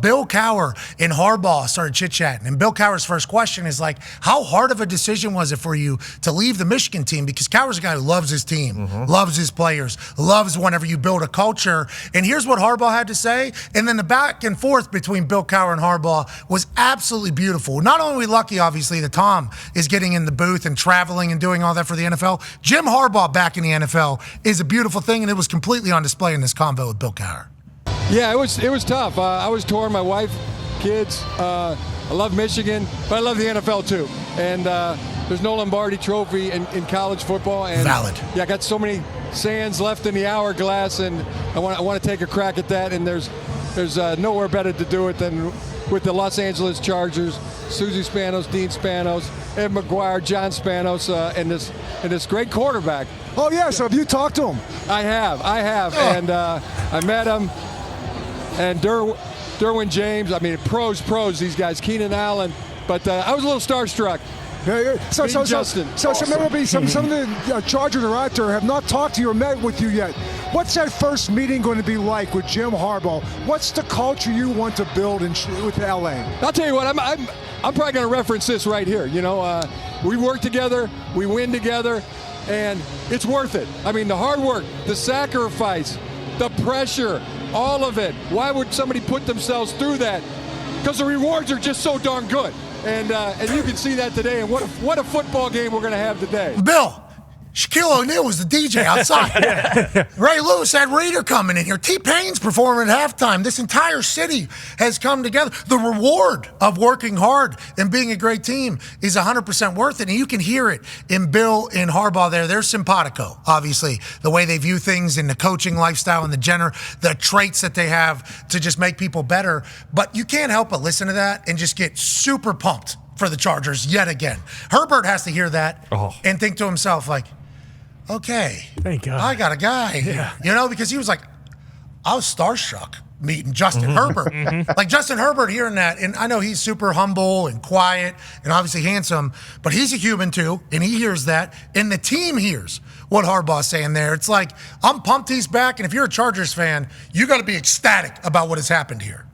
Bill Cowher and Harbaugh started chit-chatting, and Bill Cowher's first question is like, how hard of a decision was it for you to leave the Michigan team? Because Cowher's a guy who loves his team, loves his players, loves whenever you build a culture. And here's what Harbaugh had to say, and then the back and forth between Bill Cowher and Harbaugh was absolutely beautiful. Not only are we lucky, obviously, that Tom is getting in the booth and traveling and doing all that for the NFL, Jim Harbaugh back in the NFL is a beautiful thing, and it was completely on display in this convo with Bill Cowher. Yeah, it was tough. I was torn. My wife, kids. I love Michigan, but I love the NFL too. And there's no Lombardi Trophy in college football. And valid. Yeah, I got so many sands left in the hourglass, and I want to take a crack at that. And there's nowhere better to do it than with the Los Angeles Chargers. Susie Spanos, Dean Spanos, Ed McGuire, John Spanos, and this great quarterback. Oh yeah, so have you talked to him? I have, Oh. and I met him. And Derwin James, I mean, pros, these guys, Keenan Allen. But I was a little starstruck. Yeah. So maybe some of the Chargers are out there have not talked to you or met with you yet. What's that first meeting going to be like with Jim Harbaugh? What's the culture you want to build with LA? I'll tell you what, I'm probably going to reference this right here. You know, we work together, we win together, and it's worth it. I mean, the hard work, the sacrifice, the pressure, all of it. Why would somebody put themselves through that? Because the rewards are just so darn good. And you can see that today. And what a football game we're going to have today. Bill, Shaquille O'Neal was the DJ outside. Ray Lewis had Raider coming in here. T-Pain's performing at halftime. This entire city has come together. The reward of working hard and being a great team is 100% worth it. And you can hear it in Bill and Harbaugh there. They're simpatico, obviously, the way they view things in the coaching lifestyle and the traits that they have to just make people better. But you can't help but listen to that and just get super pumped for the Chargers yet again. Herbert has to hear that and think to himself, like, okay, thank God, I got a guy here. You know, because he was like, I was starstruck meeting Justin Herbert. Like Justin Herbert hearing that, and I know he's super humble and quiet and obviously handsome, but he's a human too, and he hears that, and the team hears what Harbaugh's saying there. It's like, I'm pumped he's back, and if you're a Chargers fan, you got to be ecstatic about what has happened here.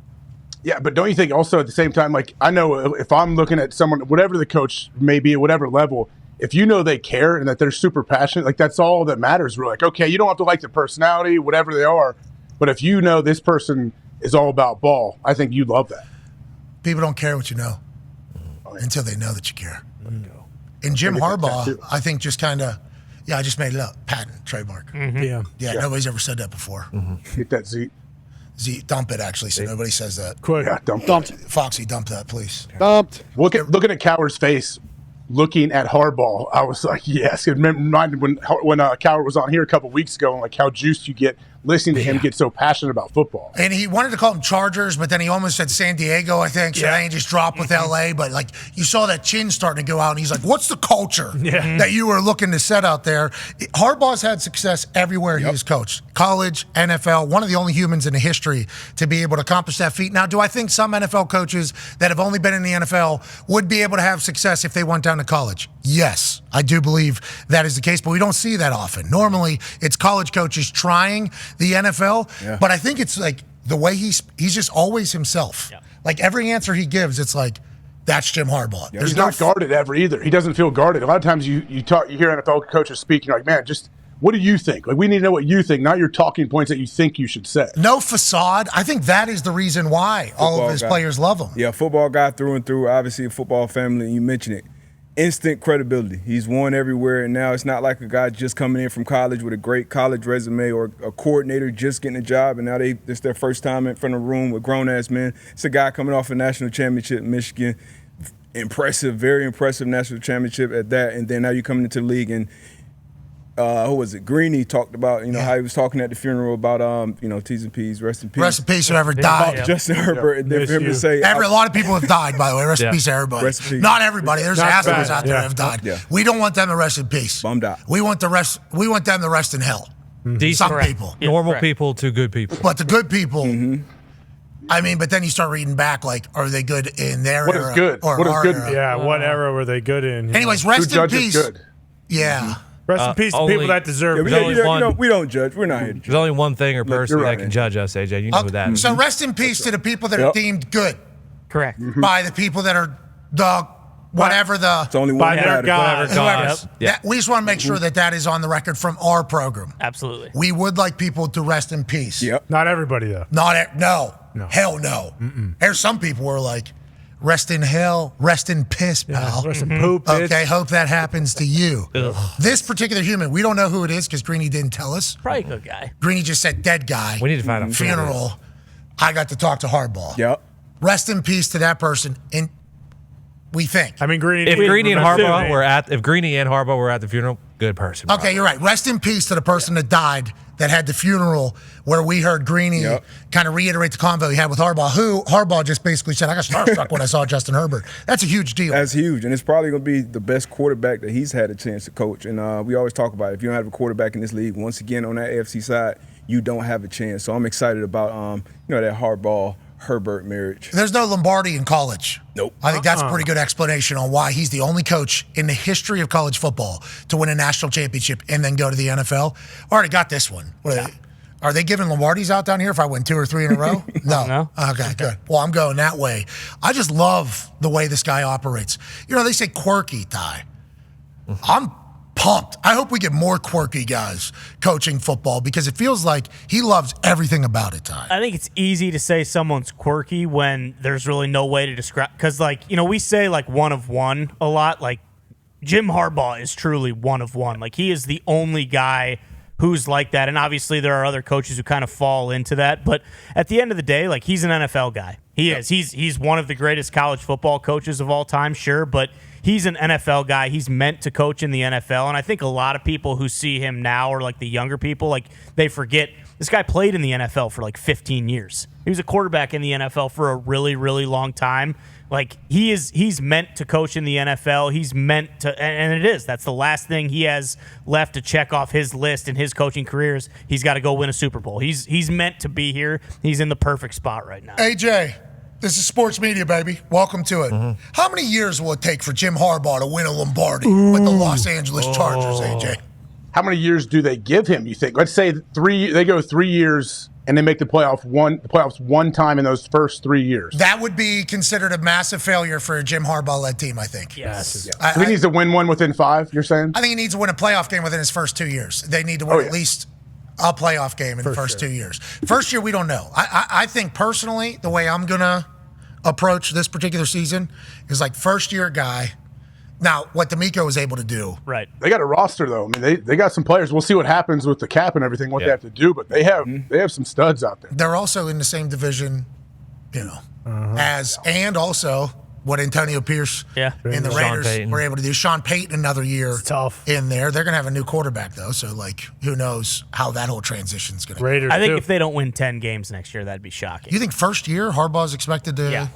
Yeah, but don't you think also at the same time, like, I know if I'm looking at someone, whatever the coach may be at whatever level, if you know they care and that they're super passionate, like that's all that matters. We're like, okay, you don't have to like the personality, whatever they are, but if you know this person is all about ball, I think you love that. People don't care what you know until they know that you care. And Jim Harbaugh, I think just kind of, I just made it up. Patent, trademark. Yeah, nobody's ever said that before. Get that Z. Dump it, actually, so nobody says that. Quick. Yeah, dumped. Foxy, dump that, please. Dumped. Looking at Cowher's face, looking at Harbaugh, I was like, yes. It reminded when Cowher was on here a couple weeks ago, and like how juiced you get listening to him get so passionate about football. And he wanted to call them Chargers, but then he almost said San Diego, I think. So then he just dropped with LA. But like you saw that chin starting to go out, and he's like, what's the culture that you were looking to set out there? Harbaugh's had success everywhere he was coached. College, NFL, one of the only humans in the history to be able to accomplish that feat. Now, do I think some NFL coaches that have only been in the NFL would be able to have success if they went down to college? Yes, I do believe that is the case, but we don't see that often. Normally, it's college coaches trying the NFL, but I think it's like the way he's just always himself. Like every answer he gives, it's like, that's Jim Harbaugh. He's not guarded ever either. He doesn't feel guarded. A lot of times you hear NFL coaches speaking, you're like, man, just what do you think? Like, we need to know what you think, not your talking points that you think you should say. No facade. I think that is the reason why all of his players love him. Yeah, football guy through and through, obviously a football family, and you mentioned it. Instant credibility. He's won everywhere, and now it's not like a guy just coming in from college with a great college resume or a coordinator just getting a job, and now it's their first time in front of a room with grown-ass men. It's a guy coming off a national championship in Michigan. Impressive, very impressive national championship at that, and then now you're coming into the league, and who was it? Greeny talked about, how he was talking at the funeral about, T's and P's, rest in peace. Rest in peace, whoever died. Justin Herbert, and then for him to say, a lot of people have died, by the way. Rest in peace, everybody. Rest in peace. Not everybody. There's assholes out there that have died. Yeah. We don't want them to rest in peace. Bummed out. We want them to rest in hell. Some people. Normal people to good people. But the good people, I mean, but then you start reading back, like, are they good in their era? What is good? Or What is our good? era? Yeah, what era were they good in? Anyways, rest in peace. Good? Yeah. Rest in peace to people that deserve it. We don't judge. We're not here to judge. There's only one thing or person that can judge us, AJ. You know who that is. So rest in peace to the people that are deemed good. Correct. By the people that are the whatever the. It's only one by their God. We just want to make sure that is on the record from our program. Absolutely. We would like people to rest in peace. Yep. Not everybody though. No. Hell no. There's some people who are like, rest in hell, rest in piss, pal. Rest in poop. Okay, hope that happens to you. This particular human, we don't know who it is because Greeny didn't tell us. Probably a good guy. Greeny just said dead guy. We need to find out. Funeral. I got to talk to Harbaugh. Yep. Rest in peace to that person. And we think. I mean, Greeny. If Greeny and Harbaugh were at the funeral, good person. Okay, you're right. Rest in peace to the person that died that had the funeral where we heard Greeny kind of reiterate the convo he had with Harbaugh, who Harbaugh just basically said, I got starstruck when I saw Justin Herbert. That's a huge deal. That's huge, and it's probably going to be the best quarterback that he's had a chance to coach. And we always talk about it. If you don't have a quarterback in this league, once again, on that AFC side, you don't have a chance. So I'm excited about that Harbaugh-Herbert marriage. There's no Lombardi in college. Nope. I think that's a pretty good explanation on why he's the only coach in the history of college football to win a national championship and then go to the NFL. Already got this one. Are they giving Lombardis out down here if I win 2 or 3 in a row? No. Okay, good. Well, I'm going that way. I just love the way this guy operates. They say quirky, Ty. I'm pumped. I hope we get more quirky guys coaching football because it feels like he loves everything about it, Ty. I think it's easy to say someone's quirky when there's really no way to describe. Because, we say, one of one a lot. Like, Jim Harbaugh is truly one of one. Like, he is the only guy who's like that. And obviously there are other coaches who kind of fall into that. But at the end of the day, he's an NFL guy. He is. He's one of the greatest college football coaches of all time, sure, but he's an NFL guy. He's meant to coach in the NFL. And I think a lot of people who see him now, or the younger people, they forget this guy played in the NFL for 15 years. He was a quarterback in the NFL for a really, really long time. He's meant to coach in the NFL. He's meant to, and it is. That's the last thing he has left to check off his list in his coaching careers. He's got to go win a Super Bowl. He's meant to be here. He's in the perfect spot right now. AJ, this is sports media, baby. Welcome to it. How many years will it take for Jim Harbaugh to win a Lombardi with the Los Angeles Chargers, AJ? How many years do they give him, you think? Let's say they go 3 years and they make the playoffs one time in those first 3 years. That would be considered a massive failure for a Jim Harbaugh-led team, I think. Yes. So he needs to win one within 5, you're saying? I think he needs to win a playoff game within his first 2 years. They need to win at least a playoff game in the first 2 years. First year, we don't know. I think personally, the way I'm going to approach this particular season is first-year guy. Now, what D'Amico was able to do. Right. They got a roster, though. I mean, they got some players. We'll see what happens with the cap and everything, what they have to do, but they have some studs out there. They're also in the same division, as and also what Antonio Pierce and the Raiders were able to do. Sean Payton another year in there. They're going to have a new quarterback, though, so, who knows how that whole transition is going to go. I think if they don't win 10 games next year, that'd be shocking. You think first year Harbaugh's expected to – Yeah.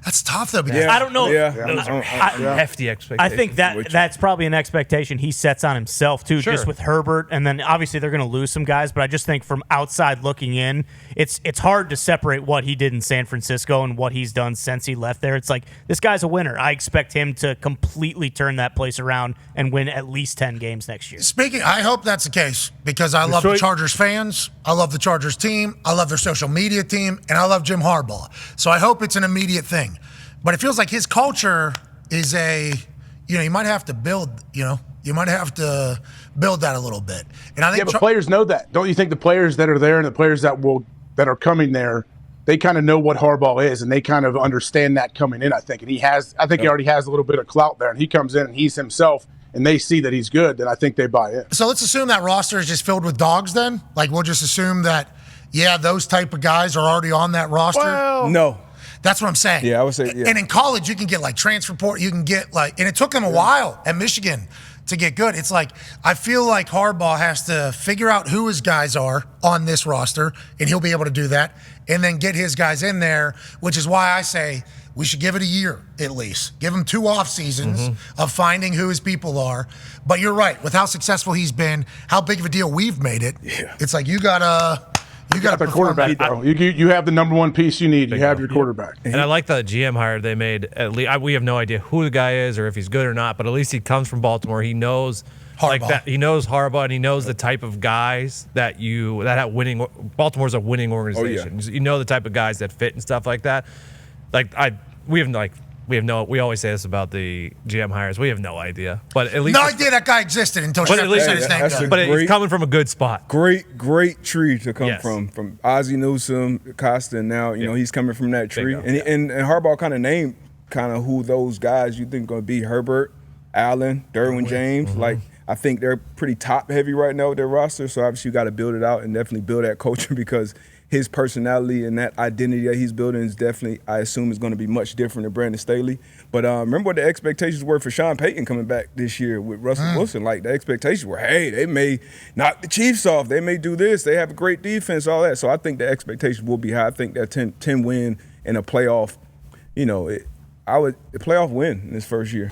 That's tough, though. Because I don't know. Those are hefty expectations. I think that's probably an expectation he sets on himself, too, just with Herbert. And then, obviously, they're going to lose some guys. But I just think from outside looking in, it's hard to separate what he did in San Francisco and what he's done since he left there. It's this guy's a winner. I expect him to completely turn that place around and win at least 10 games next year. I hope that's the case because I love the Chargers fans. I love the Chargers team. I love their social media team. And I love Jim Harbaugh. So I hope it's an immediate thing. But it feels like his culture is you might have to build, you might have to build that a little bit. And I think but players know that. Don't you think the players that are there and the players that are coming there, they kind of know what Harbaugh is and they kind of understand that coming in, I think. And he already has a little bit of clout there and he comes in and he's himself and they see that he's good, then I think they buy in. So let's assume that roster is just filled with dogs then? We'll just assume that, those type of guys are already on that roster? Well, no. That's what I'm saying. Yeah, I would say, yeah. And in college, you can get transfer portal. You can get and it took them a while at Michigan to get good. It's I feel like Harbaugh has to figure out who his guys are on this roster, and he'll be able to do that, and then get his guys in there, which is why I say we should give it a year at least. Give him 2 off seasons of finding who his people are. But you're right. With how successful he's been, how big of a deal we've made it, it's you got to. You got the quarterback, though. You have the number one piece you need. You have your quarterback. And I like the GM hire they made. At least we have no idea who the guy is or if he's good or not, but at least he comes from Baltimore. He knows like Harbaugh. that. He knows Harbaugh, and he knows the type of guys that have winning. Baltimore's a winning organization. You know the type of guys that fit and stuff like that. We always say this about the GM hires. We have no idea, but at least No idea that guy existed until But at Schefter least said his name. that's down. but he's coming from a good spot. Great tree to come Yes. from Ozzie Newsome, Costa, and now you know he's coming from that tree. Bingo. And Harbaugh kind of named who those guys you think going to be: Herbert, Allen, Derwin James. Mm-hmm. Like I think they're pretty top heavy right now with their roster. So obviously you got to build it out and definitely build that culture because his personality and that identity that he's building is definitely, I assume, is going to be much different than Brandon Staley. But remember what the expectations were for Sean Payton coming back this year with Russell Wilson. Like the expectations were, hey, they may knock the Chiefs off. They may do this. They have a great defense, all that. So I think the expectations will be high. I think that 10 win and a playoff, the playoff win in his first year.